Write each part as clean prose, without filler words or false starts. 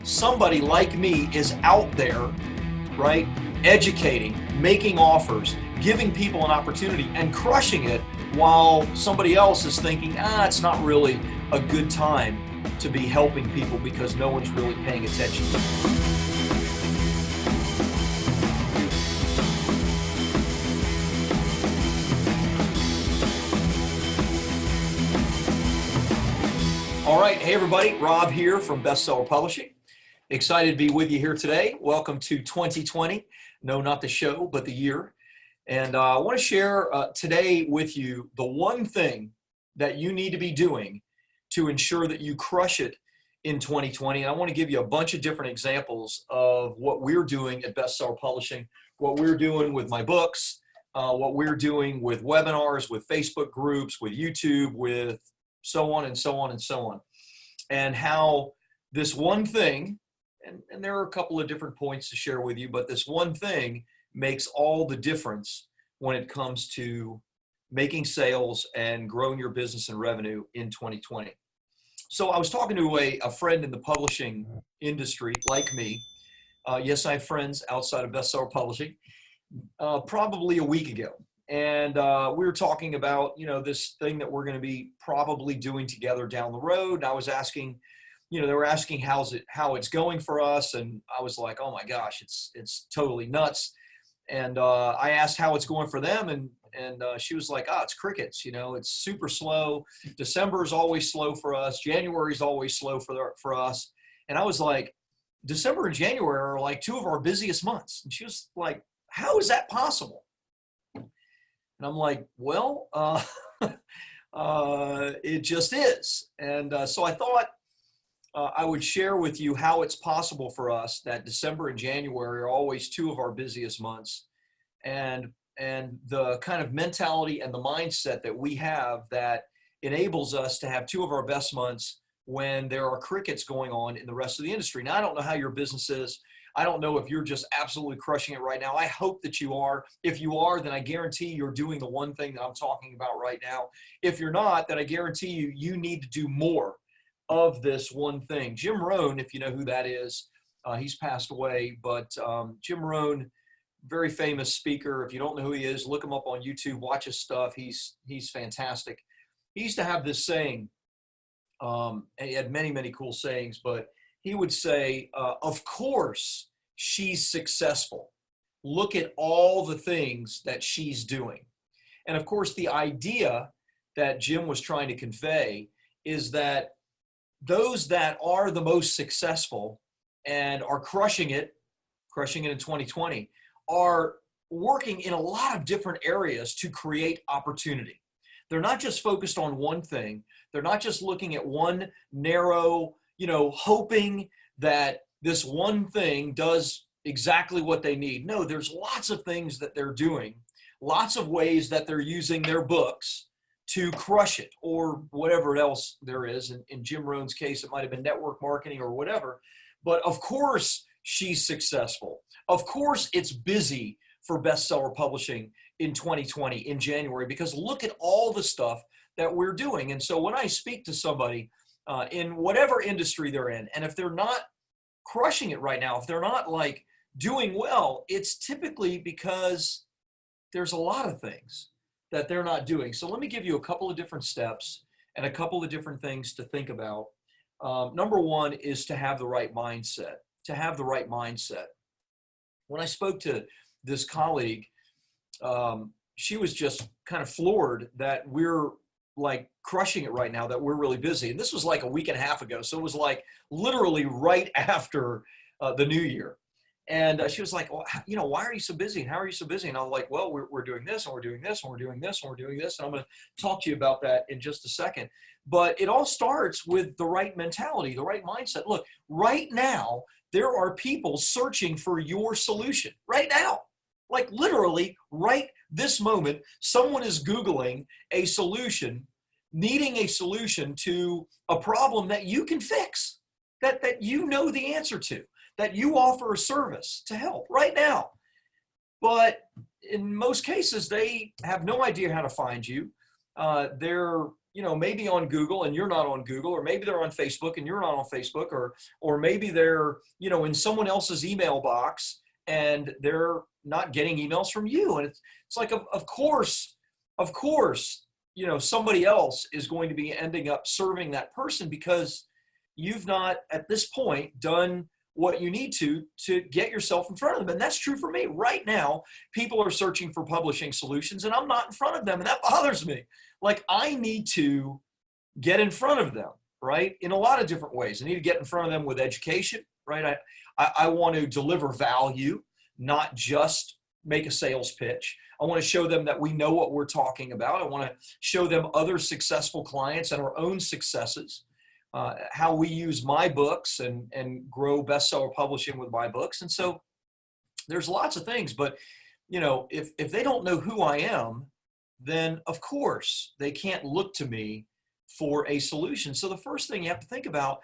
somebody like me is out there, right, educating, making offers, giving people an opportunity and crushing it, while somebody else is thinking, it's not really a good time to be helping people because no one's really paying attention. All right. Hey, everybody. Rob here from Bestseller Publishing. Excited to be with you here today. Welcome to 2020. No, not the show, but the year. And I want to share today with you the one thing that you need to be doing to ensure that you crush it in 2020. And I want to give you a bunch of different examples of what we're doing at Bestseller Publishing, what we're doing with my books, what we're doing with webinars, with Facebook groups, with YouTube, with so on and so on and so on. And how this one thing, and there are a couple of different points to share with you, but this one thing makes all the difference when it comes to making sales and growing your business and revenue in 2020. So I was talking to a friend in the publishing industry like me. Yes, I have friends outside of Bestseller Publishing, probably a week ago. And we were talking about, this thing that we're going to be probably doing together down the road. And I was asking, they were asking how it's going for us. And I was like, oh my gosh, it's totally nuts. And I asked how it's going for them. And she was like, it's crickets. It's super slow. December is always slow for us. January is always slow for us. And I was like, December and January are like two of our busiest months. And she was like, how is that possible? And I'm like, well, it just is. And so I thought I would share with you how it's possible for us that December and January are always two of our busiest months, and the kind of mentality and the mindset that we have that enables us to have two of our best months when there are crickets going on in the rest of the industry. Now, I don't know how your business is. I don't know if you're just absolutely crushing it right now. I hope that you are. If you are, then I guarantee you're doing the one thing that I'm talking about right now. If you're not, then I guarantee you need to do more of this one thing. Jim Rohn, if you know who that is, he's passed away, but Jim Rohn, very famous speaker. If you don't know who he is, look him up on YouTube, watch his stuff. He's fantastic. He used to have this saying, and he had many, many cool sayings, but he would say, of course she's successful. Look at all the things that she's doing. And of course, the idea that Jim was trying to convey is that those that are the most successful and are crushing it in 2020, are working in a lot of different areas to create opportunity. They're not just focused on one thing. They're not just looking at one narrow, hoping that this one thing does exactly what they need. No, there's lots of things that they're doing, lots of ways that they're using their books to crush it, or whatever else there is. In Jim Rohn's case, it might have been network marketing or whatever. But of course, she's successful. Of course, it's busy for Bestseller Publishing in 2020 in January, because look at all the stuff that we're doing. And so when I speak to somebody in whatever industry they're in, and if they're not crushing it right now, if they're not like doing well, it's typically because there's a lot of things that they're not doing. So let me give you a couple of different steps and a couple of different things to think about. Number one is to have the right mindset, When I spoke to this colleague, she was just kind of floored that we're like crushing it right now, that we're really busy. And this was like a week and a half ago. So it was like literally right after the new year. And she was like, well, why are you so busy? And how are you so busy? And I was like, well, we're doing this, and we're doing this, and we're doing this, and we're doing this. And I'm going to talk to you about that in just a second. But it all starts with the right mentality, the right mindset. Look, right now, there are people searching for your solution right now. Like literally right this moment, someone is Googling a solution, needing a solution to a problem that you can fix, that you know the answer to, that you offer a service to help right now. But in most cases, they have no idea how to find you. they're, maybe on Google and you're not on Google, or maybe they're on Facebook and you're not on Facebook, or maybe they're, in someone else's email box and they're not getting emails from you. And it's like, of course, somebody else is going to be ending up serving that person because you've not at this point done what you need to get yourself in front of them. And that's true for me. Right now, people are searching for publishing solutions and I'm not in front of them. And that bothers me. Like, I need to get in front of them, right? In a lot of different ways. I need to get in front of them with education, right? I want to deliver value, not just make a sales pitch. I want to show them that we know what we're talking about. I want to show them other successful clients and our own successes. How we use my books and grow bestseller publishing with my books. And so there's lots of things, but if they don't know who I am, then of course they can't look to me for a solution. So the first thing you have to think about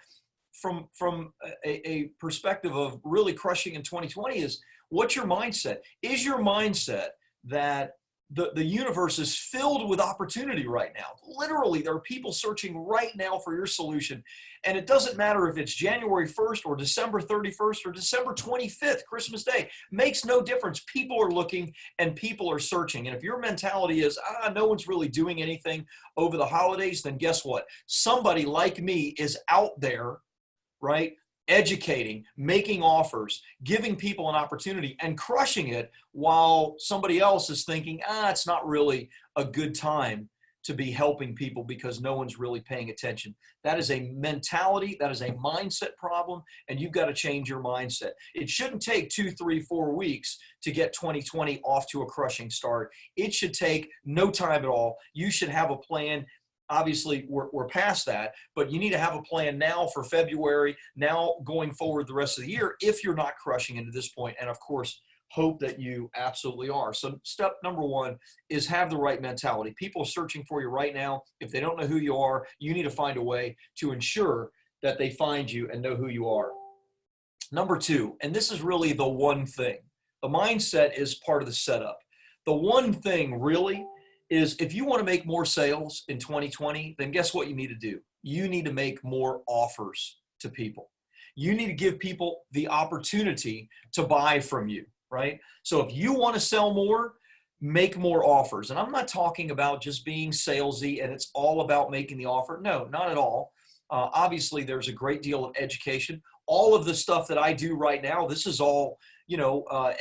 from a perspective of really crushing in 2020 is, what's your mindset? Is your mindset that the universe is filled with opportunity right now? Literally, there are people searching right now for your solution. And it doesn't matter if it's January 1st or December 31st or December 25th, Christmas Day. Makes no difference. People are looking and people are searching. And if your mentality is, no one's really doing anything over the holidays, then guess what? Somebody like me is out there, right? Educating, making offers, giving people an opportunity and crushing it, while somebody else is thinking, it's not really a good time to be helping people because no one's really paying attention. That is a mentality, that is a mindset problem, and you've got to change your mindset. It shouldn't take 2, 3, 4 weeks to get 2020 off to a crushing start. It should take no time at all. You should have a plan. Obviously, we're past that, but you need to have a plan now for February, now going forward the rest of the year, if you're not crushing into this point. And of course, hope that you absolutely are. So step number 1 is have the right mentality. People are searching for you right now. If they don't know who you are, you need to find a way to ensure that they find you and know who you are. Number 2, and this is really the one thing. The mindset is part of the setup. The one thing really is, if you want to make more sales in 2020, then guess what you need to do? You need to make more offers to people. You need to give people the opportunity to buy from you, right? So if you want to sell more, make more offers. And I'm not talking about just being salesy and it's all about making the offer. No, not at all. Obviously, there's a great deal of education. All of the stuff that I do right now, this is all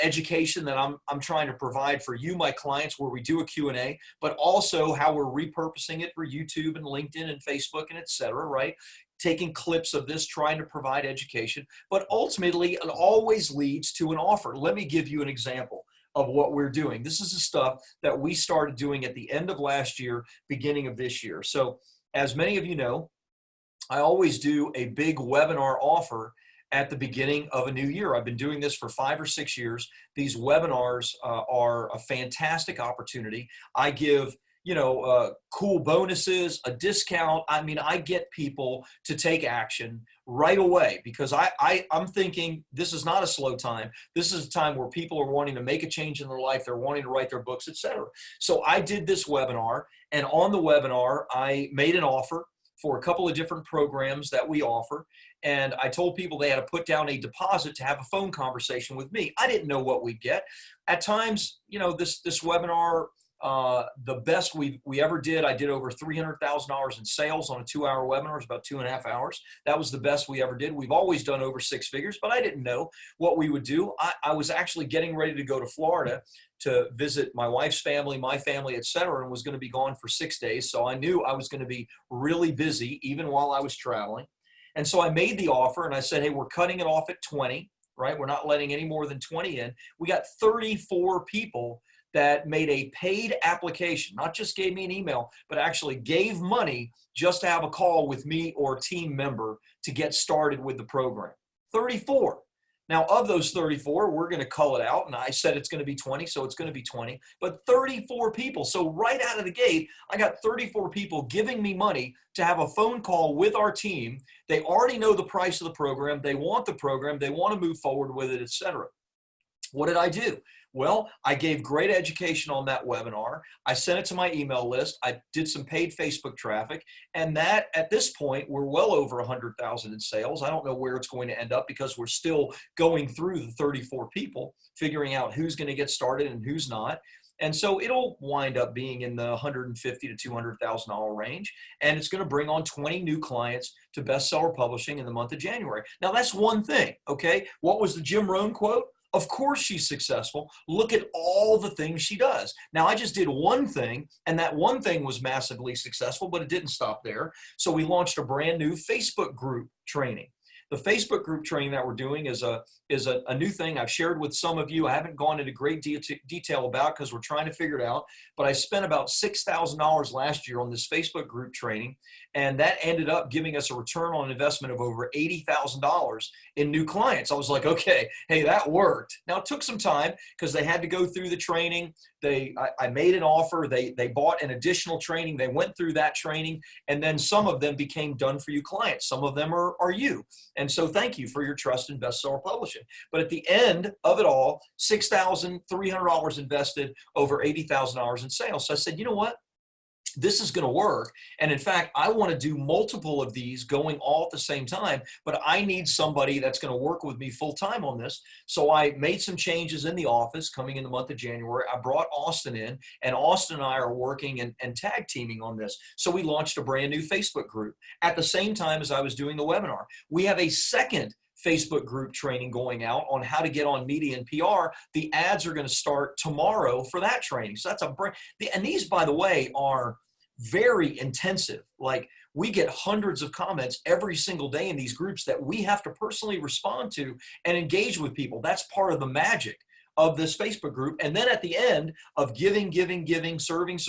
education that I'm trying to provide for you, my clients, where we do a Q&A, but also how we're repurposing it for YouTube and LinkedIn and Facebook and et cetera, right? Taking clips of this, trying to provide education, but ultimately it always leads to an offer. Let me give you an example of what we're doing. This is the stuff that we started doing at the end of last year, beginning of this year. So as many of you know, I always do a big webinar offer at the beginning of a new year. I've been doing this for 5 or 6 years. These webinars are a fantastic opportunity. I give, cool bonuses, a discount. I mean, I get people to take action right away because I'm thinking this is not a slow time. This is a time where people are wanting to make a change in their life. They're wanting to write their books, etc. So I did this webinar, and on the webinar, I made an offer for a couple of different programs that we offer. And I told people they had to put down a deposit to have a phone conversation with me. I didn't know what we'd get. At times, this webinar, the best we ever did, I did over $300,000 in sales on a 2-hour webinar. It was about 2.5 hours. That was the best we ever did. We've always done over 6 figures, but I didn't know what we would do. I was actually getting ready to go to Florida to visit my wife's family, my family, et cetera, and was going to be gone for 6 days. So I knew I was going to be really busy even while I was traveling. And so I made the offer and I said, hey, we're cutting it off at 20, right? We're not letting any more than 20 in. We got 34 people that made a paid application, not just gave me an email, but actually gave money just to have a call with me or a team member to get started with the program. 34. Now, of those 34, we're going to cull it out, and I said it's going to be 20, so it's going to be 20, but 34 people. So right out of the gate, I got 34 people giving me money to have a phone call with our team. They already know the price of the program. They want the program. They want to move forward with it, et cetera. What did I do? Well, I gave great education on that webinar. I sent it to my email list. I did some paid Facebook traffic, and that at this point, we're well over 100,000 in sales. I don't know where it's going to end up because we're still going through the 34 people, figuring out who's going to get started and who's not. And so it'll wind up being in the $150,000 to $200,000 range. And it's going to bring on 20 new clients to bestseller publishing in the month of January. Now that's one thing. Okay. What was the Jim Rohn quote? Of course she's successful. Look at all the things she does. Now I just did one thing, and that one thing was massively successful, but it didn't stop there. So we launched a brand new Facebook group training. The Facebook group training that we're doing is a new thing I've shared with some of you. I haven't gone into great detail about because we're trying to figure it out, but I spent about $6,000 last year on this Facebook group training, and that ended up giving us a return on investment of over $80,000 in new clients. I was like, okay, hey, that worked. Now it took some time because they had to go through the training. I made an offer. They bought an additional training. They went through that training, and then some of them became done for you clients. Some of them are you. And so thank you for your trust in bestseller publishing. But at the end of it all, $6,300 invested, over $80,000 in sales. So I said, you know what? This is going to work. And in fact, I want to do multiple of these going all at the same time, but I need somebody that's going to work with me full time on this. So I made some changes in the office coming in the month of January. I brought Austin in, and Austin and I are working and tag teaming on this. So we launched a brand new Facebook group at the same time as I was doing the webinar. We have a second Facebook group training going out on how to get on media and PR. The ads are going to start tomorrow for that training. So that's and these, by the way, are very intensive. Like, we get hundreds of comments every single day in these groups that we have to personally respond to and engage with people. That's part of the magic of this Facebook group. And then at the end of giving, serving,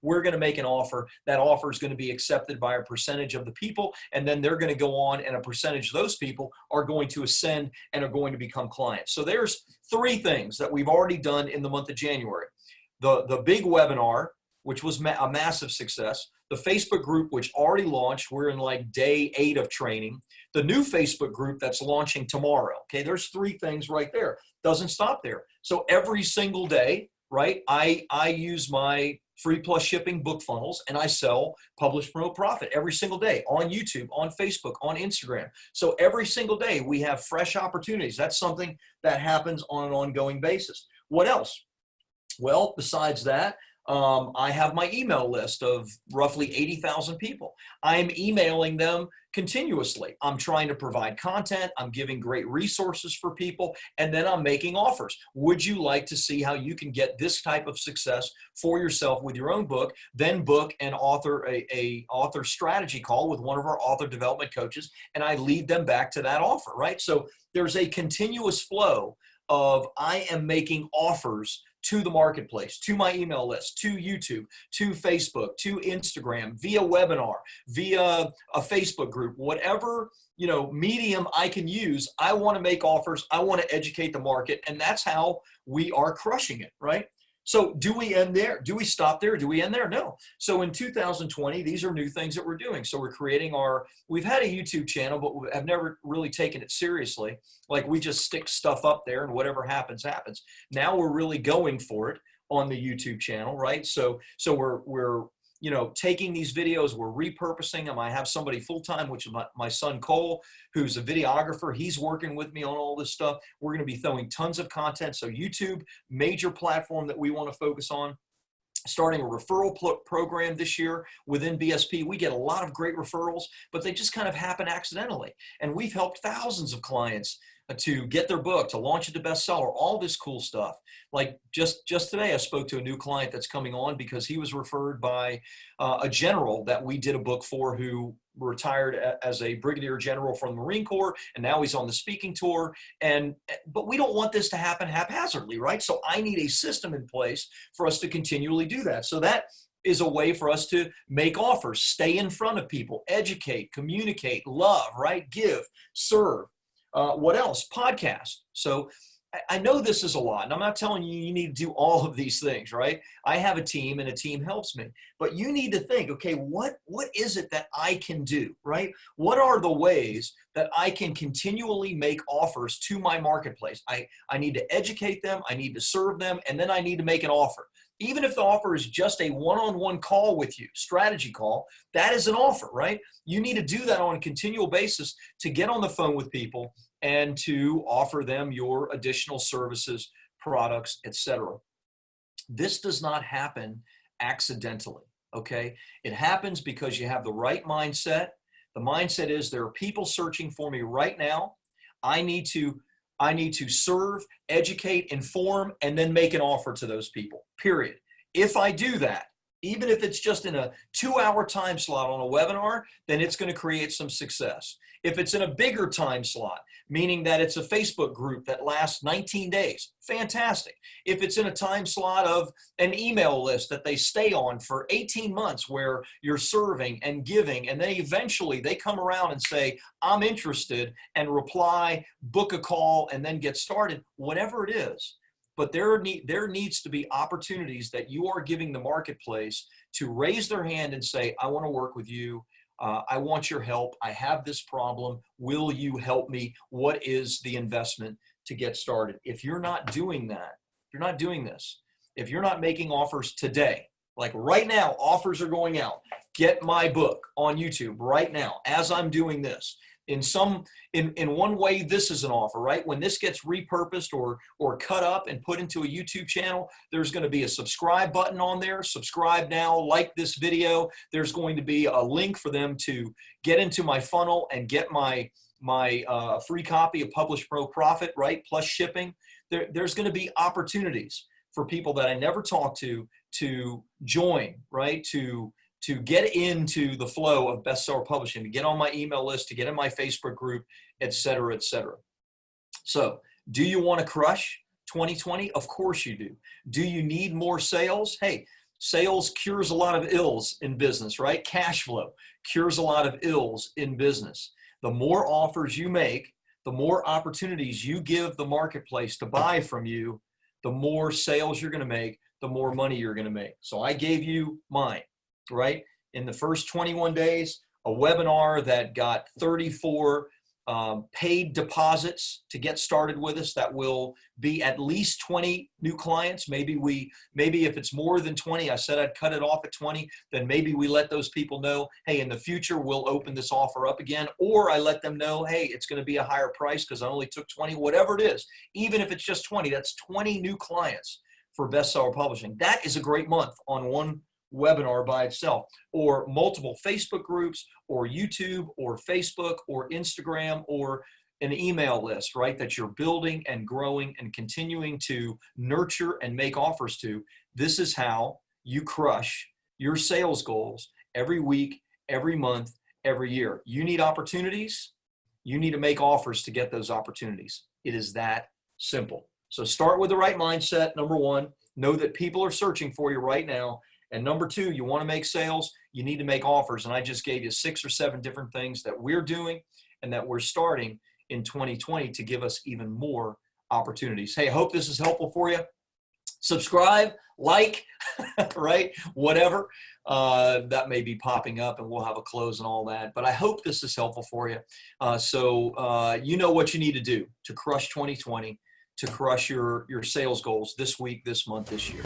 we're going to make an offer. That offer is going to be accepted by a percentage of the people. And then they're going to go on, and a percentage of those people are going to ascend and are going to become clients. So there's three things that we've already done in the month of January. The big webinar, which was a massive success. The Facebook group, which already launched, we're in like day 8 of training. The new Facebook group that's launching tomorrow. Okay, there's three things right there. Doesn't stop there. So every single day, right, I use my free plus shipping book funnels, and I sell Publish, Promote, Profit every single day on YouTube, on Facebook, on Instagram. So every single day we have fresh opportunities. That's something that happens on an ongoing basis. What else? Well, besides that, I have my email list of roughly 80,000 people. I'm emailing them continuously. I'm trying to provide content. I'm giving great resources for people, and then I'm making offers. Would you like to see how you can get this type of success for yourself with your own book? Then book and author a author strategy call with one of our author development coaches, and I lead them back to that offer, right? So there's a continuous flow of I am making offers to the marketplace, to my email list, to YouTube, to Facebook, to Instagram, via webinar, via a Facebook group, whatever, medium I can use. I want to make offers. I want to educate the market. And that's how we are crushing it, right? So do we end there? Do we stop there? Do we end there? No. So in 2020, these are new things that we're doing. So we're creating we've had a YouTube channel, but I've never really taken it seriously. Like, we just stick stuff up there and whatever happens, happens. Now we're really going for it on the YouTube channel, right? So we're taking these videos, we're repurposing them. I have somebody full-time, which is my son, Cole, who's a videographer. He's working with me on all this stuff. We're going to be throwing tons of content. So YouTube, major platform that we want to focus on. Starting a referral program this year within BSP. We get a lot of great referrals, but they just kind of happen accidentally. And we've helped thousands of clients to get their book, to launch it to bestseller, all this cool stuff. Like just today, I spoke to a new client that's coming on because he was referred by a general that we did a book for, who retired as a brigadier general from the Marine Corps, and now he's on the speaking tour. But we don't want this to happen haphazardly, right? So I need a system in place for us to continually do that. So that is a way for us to make offers, stay in front of people, educate, communicate, love, right? Give, serve. What else? Podcast. So I know this is a lot, and I'm not telling you you need to do all of these things, right? I have a team, and a team helps me. But you need to think, okay, what is it that I can do, right? What are the ways that I can continually make offers to my marketplace? I need to educate them, I need to serve them, and then I need to make an offer. Even if the offer is just a one-on-one call with you, strategy call, that is an offer, right? You need to do that on a continual basis to get on the phone with people and to offer them your additional services, products, etc. This does not happen accidentally, okay? It happens because you have the right mindset. The mindset is there are people searching for me right now. I need to serve, educate, inform, and then make an offer to those people, period. If I do that, even if it's just in a 2-hour time slot on a webinar, then it's going to create some success. If it's in a bigger time slot, meaning that it's a Facebook group that lasts 19 days, fantastic. If it's in a time slot of an email list that they stay on for 18 months where you're serving and giving, and then eventually they come around and say, I'm interested, and reply, book a call, and then get started, whatever it is. But there needs to be opportunities that you are giving the marketplace to raise their hand and say, I want to work with you. I want your help. I have this problem. Will you help me? What is the investment to get started? If you're not doing that, if you're not doing this, if you're not making offers today, like right now, offers are going out. Get my book on YouTube right now as I'm doing this. In one way, this is an offer, right? When this gets repurposed or cut up and put into a YouTube channel, there's going to be a subscribe button on there. Subscribe now, like this video. There's going to be a link for them to get into my funnel and get my free copy of Publish Pro Profit, right? Plus shipping. There's going to be opportunities for people that I never talked to join, right? To get into the flow of bestseller publishing, to get on my email list, to get in my Facebook group, et cetera, et cetera. So do you want to crush 2020? Of course you do. Do you need more sales? Hey, sales cures a lot of ills in business, right? Cash flow cures a lot of ills in business. The more offers you make, the more opportunities you give the marketplace to buy from you, the more sales you're going to make, the more money you're going to make. So I gave you mine. Right? In the first 21 days, a webinar that got 34 paid deposits to get started with us. That will be at least 20 new clients. Maybe if it's more than 20, I said I'd cut it off at 20, then maybe we let those people know, hey, in the future, we'll open this offer up again. Or I let them know, hey, it's going to be a higher price because I only took 20, whatever it is. Even if it's just 20, that's 20 new clients for bestseller publishing. That is a great month on one webinar by itself, or multiple Facebook groups, or YouTube, or Facebook, or Instagram, or an email list, right, that you're building and growing and continuing to nurture and make offers to. This is how you crush your sales goals every week, every month, every year. You need opportunities. You need to make offers to get those opportunities. It is that simple. So start with the right mindset. Number one, know that people are searching for you right now. And number two, you want to make sales, you need to make offers. And I just gave you 6 or 7 different things that we're doing and that we're starting in 2020 to give us even more opportunities. Hey, I hope this is helpful for you. Subscribe, like, right? Whatever that may be popping up, and we'll have a close and all that. But I hope this is helpful for you. So you know what you need to do to crush 2020, to crush your sales goals this week, this month, this year.